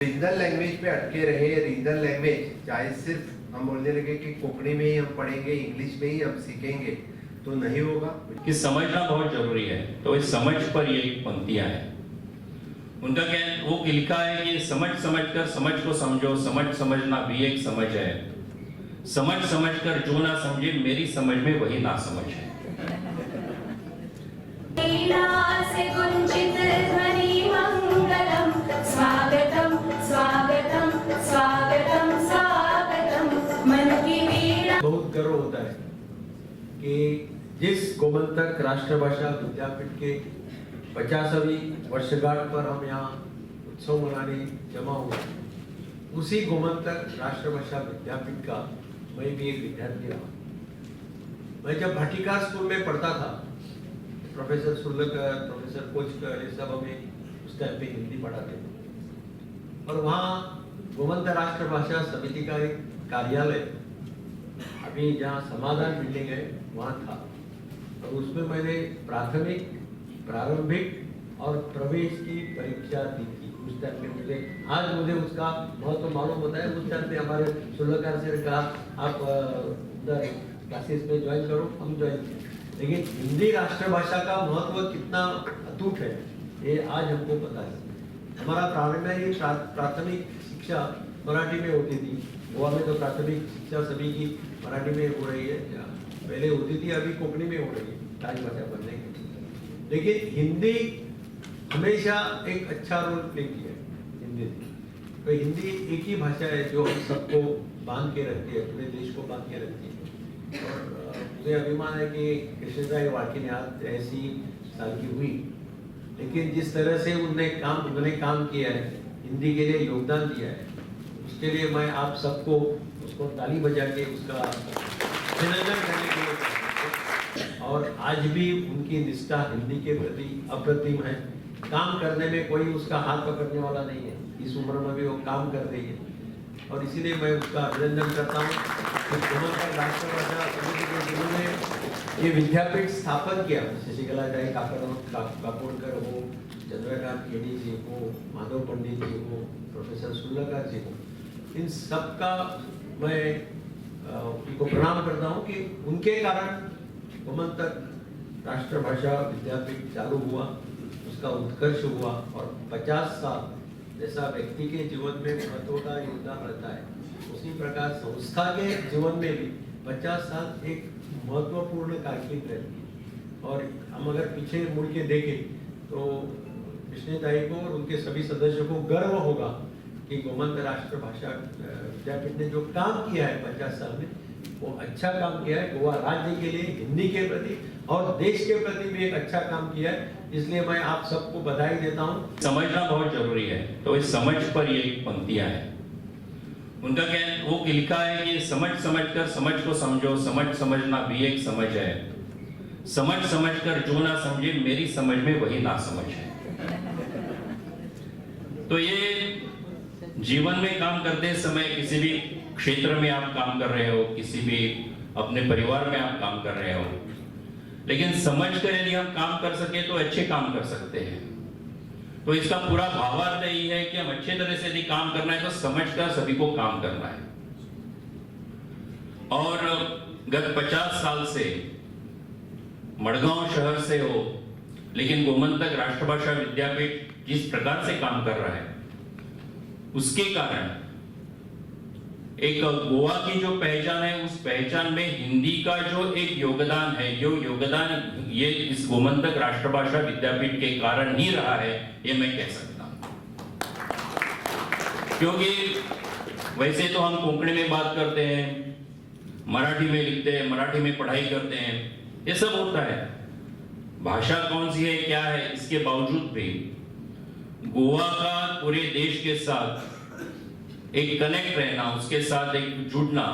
Regional language पे अटके रहे। रीजनल लैंग्वेज चाहे सिर्फ हम बोलने लगे कि कोंकणी में ही हम पढ़ेंगे, इंग्लिश में ही हम सीखेंगे, तो नहीं होगा। कि समझना बहुत जरूरी है। तो इस समझ पर ये पंक्तियां हैं। उनका क्या है, वो लिखा है कि समझ समझकर समझ को समझो, समझ समझना भी एक समझ है। समझ समझकर जो ना समझे मेरी समझ में वही ना समझ है। से कुंचित ध्वनि मंगलम स्वागतम स्वागतम स्वागतम स्वागतम मन की वीणा। बहुत गर्व होता है कि जिस गोमंतक राष्ट्रभाषा विद्यापीठ के 50वीं वर्षगांठ पर हम यहाँ उत्सव मनाने जमा हुए, उसी गोमंतक राष्ट्रभाषा विद्यापीठ का मैं भी एक विद्यार्थी रहा। मैं जब भाटीकार स्कूल में पढ़ता था, प्रोफेसर सुरलकर, प्रोफेसर कोचकर, ये सब हमें उस टाइम पे हिंदी पढ़ाते थे। और वहाँ गोमंतक राष्ट्रभाषा समिति का एक कार्यालय अभी जहाँ समाधान बिल्डिंग है वहाँ था, और उसमें मैंने प्राथमिक, प्रारंभिक और प्रवेश की परीक्षा दी थी। उस टाइम पे मुझे उसका महत्व मालूम होता है। उस टाइम पे हमारे सुरलकर से कहा आप उधर क्लासेस में ज्वाइन करो, हम ज्वाइन किए। लेकिन हिंदी राष्ट्रभाषा का महत्व कितना अटूट है ये आज हमको पता है। हमारा प्राथमिक शिक्षा मराठी में होती थी। गोवा में तो प्राथमिक शिक्षा सभी की मराठी में हो रही है, पहले होती थी, अभी कोंकणी में हो रही है राजभाषा बनने की। लेकिन हिंदी हमेशा एक अच्छा रोल प्ले किया है। हिंदी तो हिंदी एक ही भाषा है जो हम सबको बांध के रखती है, पूरे देश को बांध के रखती है। और मुझे अभिमान है कि कृष्णदाई वाकी ने आज 83 साल की हुई, लेकिन जिस तरह से उन्होंने काम किया है, हिंदी के लिए योगदान दिया है, उसके लिए मैं आप सबको उसको ताली बजा के उसका अभिनंदन करने के लिए। और आज भी उनकी निष्ठा हिंदी के प्रति अप्रतिम है। काम करने में कोई उसका हाथ पकड़ने वाला नहीं है। इस उम्र में भी वो काम कर रही है, और इसीलिए मैं उसका अभिनंदन करता हूँ। गोमंतक राष्ट्रभाषा समिति के जिन्होंने ये विद्यापीठ स्थापन किया, शशिकलाताई काकोडकर हो, चंद्रकांत केडी जी हो, माधव पंडित जी हो, प्रोफेसर सुरलकर जी हो, इन सब का मैं उनको प्रणाम करता हूँ कि उनके कारण गोमंतक राष्ट्रभाषा विद्यापीठ चालू हुआ, उसका उत्कर्ष हुआ। और 50 साल जैसा व्यक्ति के जीवन में महत्व का योगदान रहता है, उसी प्रकार संस्था के जीवन में भी 50 साल एक महत्वपूर्ण कारकिर्दी रहती है। और हम अगर पीछे मुड़ के देखें तो कृष्णदाई को और उनके सभी सदस्यों को गर्व होगा कि गोमंतक राष्ट्रभाषा विद्यापीठ ने जो काम किया है 50 साल में, वो अच्छा काम किया है। गोवा राज्य के लिए हिंदी के प्रति और देश के प्रति भी एक अच्छा काम किया है। इसलिए मैं आप सबको बधाई देता हूँ। समझना बहुत जरूरी है। तो इस समझ पर ये पंक्तियां हैं। उनका क्या है, वो लिखा है कि समझ समझकर समझ को समझो, समझ समझना भी एक समझ है। समझ समझकर जो ना समझे मेरी समझ में वही ना समझ है। तो ये जीवन में काम करते समय, किसी भी क्षेत्र में आप काम कर रहे हो, किसी भी अपने परिवार में आप काम कर रहे हो, लेकिन समझ कर यदि हम काम कर सके तो अच्छे काम कर सकते हैं। तो इसका पूरा भावार्थ यही है कि हम अच्छे तरह से यदि काम करना है तो समझकर सभी को काम करना है। और गत 50 साल से मड़गांव शहर से हो, लेकिन गोमंतक राष्ट्रभाषा विद्यापीठ जिस प्रकार से काम कर रहा है, उसके कारण एक गोवा की जो पहचान है, उस पहचान में हिंदी का जो एक योगदान है, जो योगदान ये इस गोमंतक राष्ट्रभाषा विद्यापीठ के कारण ही रहा है, ये मैं कह सकता हूं। क्योंकि वैसे तो हम कोंकणी में बात करते हैं, मराठी में लिखते हैं, मराठी में पढ़ाई करते हैं, ये सब होता है। भाषा कौन सी है, क्या है, इसके बावजूद भी गोवा का पूरे देश के साथ एक कनेक्ट रहना, उसके साथ एक जुड़ना,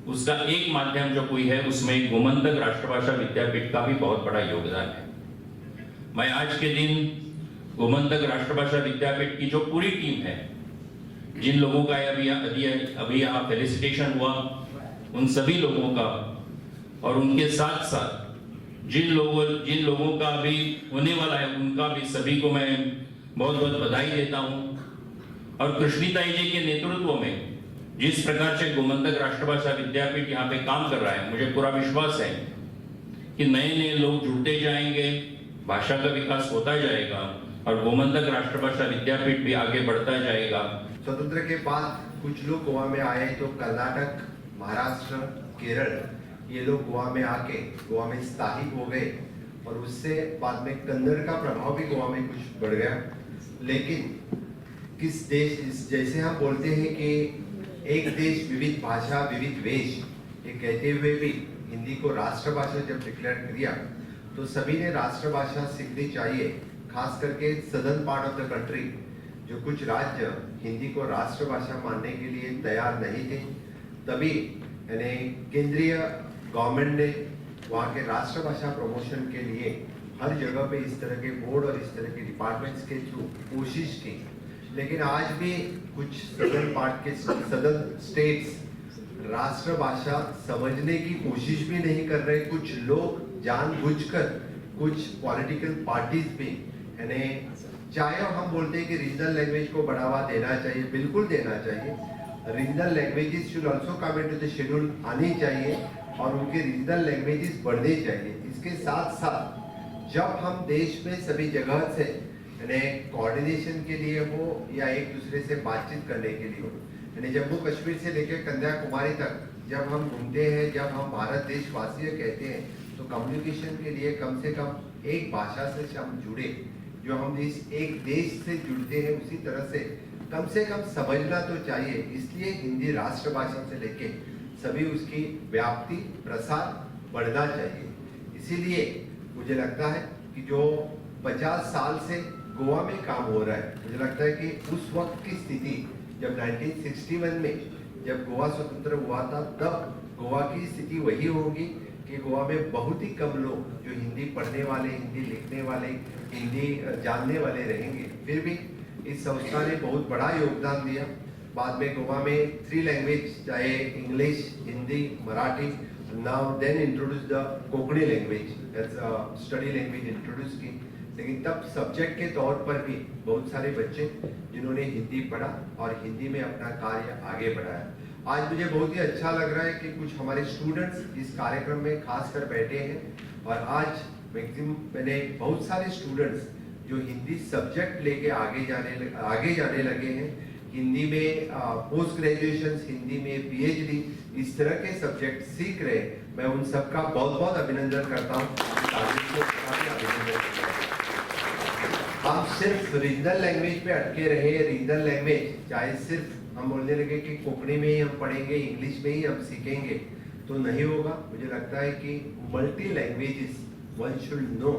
उसका एक माध्यम जो कोई है, उसमें गोमंतक राष्ट्रभाषा विद्यापीठ का भी बहुत बड़ा योगदान है। मैं आज के दिन गोमंतक राष्ट्रभाषा विद्यापीठ की जो पूरी टीम है, जिन लोगों का अभी यहाँ फेलिसिटेशन हुआ, उन सभी लोगों का, और उनके साथ साथ जिन लोगों का अभी होने वाला है, उनका भी सभी को मैं बहुत बहुत बधाई देता हूँ। और कृष्णीताई जी के नेतृत्व में जिस प्रकार से गोमंतक राष्ट्रभाषा विद्यापीठ यहाँ पे काम कर रहा है, मुझे पूरा विश्वास है कि नए नए लोग जुड़ते जाएंगे, भाषा का विकास होता जाएगा और गोमंतक राष्ट्रभाषा विद्यापीठ भी आगे बढ़ता जाएगा। स्वतंत्र के बाद कुछ लोग गोवा में आए तो कर्नाटक, महाराष्ट्र, केरल, ये लोग गोवा में आके गोवा में स्थायी हो गए और उससे बाद में कन्नड़ का प्रभाव भी गोवा में कुछ बढ़ गया। लेकिन किस देश, जैसे हम बोलते हैं कि एक देश विविध भाषा विविध वेश, ये कहते हुए भी हिंदी को राष्ट्रभाषा जब डिक्लेयर किया तो सभी ने राष्ट्रभाषा सीखनी चाहिए, खास करके southern part of the country जो कुछ राज्य हिंदी को राष्ट्रभाषा मानने के लिए तैयार नहीं थे। तभी यानी केंद्रीय गवर्नमेंट ने वहाँ के राष्ट्रभाषा प्रमोशन के लिए हर जगह पे इस तरह के बोर्ड और इस तरह के डिपार्टमेंट्स के थ्रू कोशिश की। लेकिन आज भी कुछ सदर्न पार्ट के सदर्न स्टेट्स राष्ट्रभाषा समझने की कोशिश भी नहीं कर रहे। कुछ लोग जानबूझकर, कुछ पॉलिटिकल पार्टीज भी, यानी चाहे हम बोलते हैं कि रीजनल लैंग्वेज को बढ़ावा देना चाहिए, बिल्कुल देना चाहिए, regional languages should also come into the schedule आनी चाहिए और उनके रीजनल लैंग्वेजेस बढ़ने चाहिए। इसके साथ साथ जब हम देश में सभी जगह से यानी कोऑर्डिनेशन के लिए हो या एक दूसरे से बातचीत करने के लिए हो, यानी जम्मू कश्मीर से लेकर कन्याकुमारी तक जब हम घूमते हैं, जब हम भारत देशवासी कहते हैं तो कम्युनिकेशन के लिए कम से कम एक भाषा से हम जुड़े, जो हम इस एक देश से जुड़ते हैं उसी तरह से कम समझना तो चाहिए। इसलिए हिंदी राष्ट्रभाषा से लेके सभी उसकी व्याप्ति प्रसार बढ़ना चाहिए। इसीलिए मुझे लगता है कि जो 50 साल से गोवा में काम हो रहा है, मुझे लगता है कि उस वक्त की स्थिति जब 1961 में जब गोवा स्वतंत्र हुआ था, तब गोवा की स्थिति वही होगी कि गोवा में बहुत ही कम लोग जो हिंदी पढ़ने वाले, हिंदी लिखने वाले, हिंदी जानने वाले रहेंगे। फिर भी इस संस्था ने बहुत बड़ा योगदान दिया। बाद में गोवा में 3 लैंग्वेज, चाहे English, Hindi, Marathi, now then introduce the Konkani language as a study language introduce की। लेकिन तब सब्जेक्ट के तौर पर भी बहुत सारे बच्चे जिन्होंने हिंदी पढ़ा और हिंदी में अपना कार्य आगे बढ़ाया। आज मुझे बहुत ही अच्छा लग रहा है कि कुछ हमारे स्टूडेंट्स इस कार्यक्रम में खास कर बैठे हैं और आज मैक्सिमम मैंने बहुत सारे स्टूडेंट्स जो हिंदी सब्जेक्ट लेके आगे जाने लगे हैं, हिंदी में पोस्ट ग्रेजुएशन, हिंदी में पीएचडी, इस तरह के सब्जेक्ट सीख रहे हैं। मैं उन सबका बहुत बहुत अभिनंदन करता हूँ। हम सिर्फ रीजनल लैंग्वेज पे अटके रहे, रीजनल लैंग्वेज चाहे सिर्फ हम बोलने लगे कि कोंकणी में ही हम पढ़ेंगे, इंग्लिश में ही हम सीखेंगे तो नहीं होगा। मुझे लगता है कि multi languages one should know,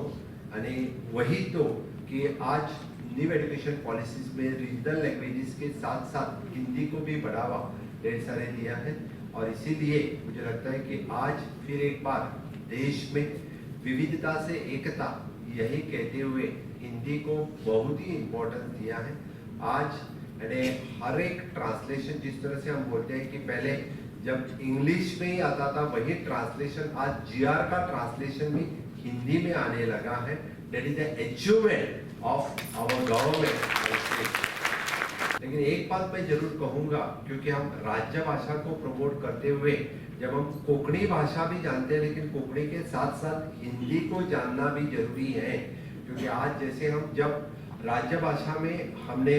यानी वही तो कि आज न्यू एजुकेशन पॉलिसीज में रीजनल लैंग्वेजेस के साथ साथ हिंदी को भी बढ़ावा ढेर सारे दिया है। और इसीलिए मुझे लगता है कि आज फिर एक बार देश में विविधता से एकता, यही कहते हुए हिंदी को बहुत ही इम्पोर्टेंस दिया है। आज यानी हर एक ट्रांसलेशन, जिस तरह से हम बोलते हैं कि पहले जब इंग्लिश में ही आता था वही ट्रांसलेशन, आज जीआर का ट्रांसलेशन भी हिंदी में आने लगा है। That is the achievement of our government. लेकिन एक बात मैं जरूर कहूंगा, क्योंकि हम राज्य भाषा को प्रमोट करते हुए जब हम कोंकणी भाषा भी जानते हैं, लेकिन कोंकणी के साथ साथ हिंदी को जानना भी जरूरी है। क्योंकि आज जैसे हम जब राज्य भाषा में हमने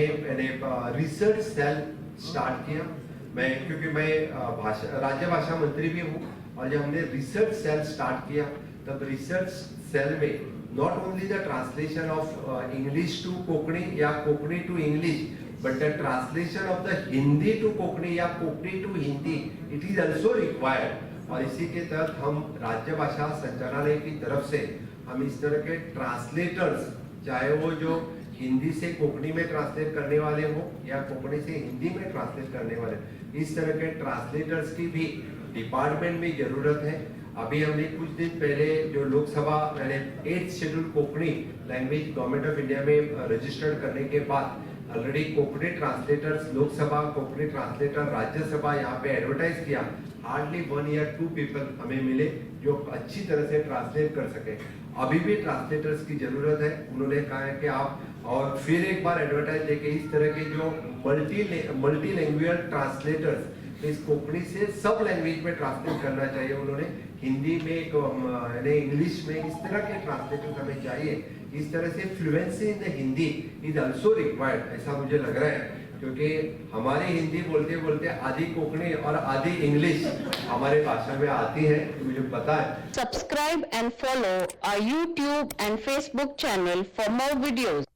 रिसर्च सेल स्टार्ट किया, क्योंकि मैं राज्य भाषा मंत्री भी हूँ, और जब हमने रिसर्च सेल स्टार्ट किया तब रिसर्च सेल में not only the translation of English to Konkani या Konkani to English, but the translation of the Hindi to Konkani या Konkani to Hindi, it is also required। और इसी के तहत हम राज्य भाषा संचालनालय की तरफ से हम इस तरह के ट्रांसलेटर्स, चाहे वो जो हिंदी से कोंकणी में ट्रांसलेट करने वाले हो या कोंकणी से हिंदी में ट्रांसलेट करने वाले, इस तरह के ट्रांसलेटर्स की भी डिपार्टमेंट में जरूरत है। अभी हमने कुछ दिन पहले जो लोकसभा यानी 8th schedule Konkani language government of India में रजिस्टर्ड करने के बाद already Konkani translators Lok Sabha Konkani translator Rajya Sabha यहाँ पे एडवर्टाइज किया, हार्डली 1 या 2 पीपल हमें मिले जो अच्छी तरह से ट्रांसलेट कर सके। अभी भी ट्रांसलेटर्स की जरूरत है। उन्होंने कहा है कि आप और फिर एक बार एडवर्टाइज देके इस तरह के जो मल्टी लैंग्वेज ट्रांसलेटर्स इस कोंकणी से सब लैंग्वेज में ट्रांसलेट करना चाहिए। उन्होंने हिंदी में इंग्लिश में इस तरह के ट्रांसलेटर्स हमें चाहिए। इस तरह से fluency in the Hindi is also required, ऐसा मुझे लग रहा है, क्योंकि हमारी हिंदी बोलते बोलते आधी कोंकणी और आधी इंग्लिश हमारे भाषा में आती है, मुझे पता है। Subscribe and follow our YouTube and Facebook channel for more videos.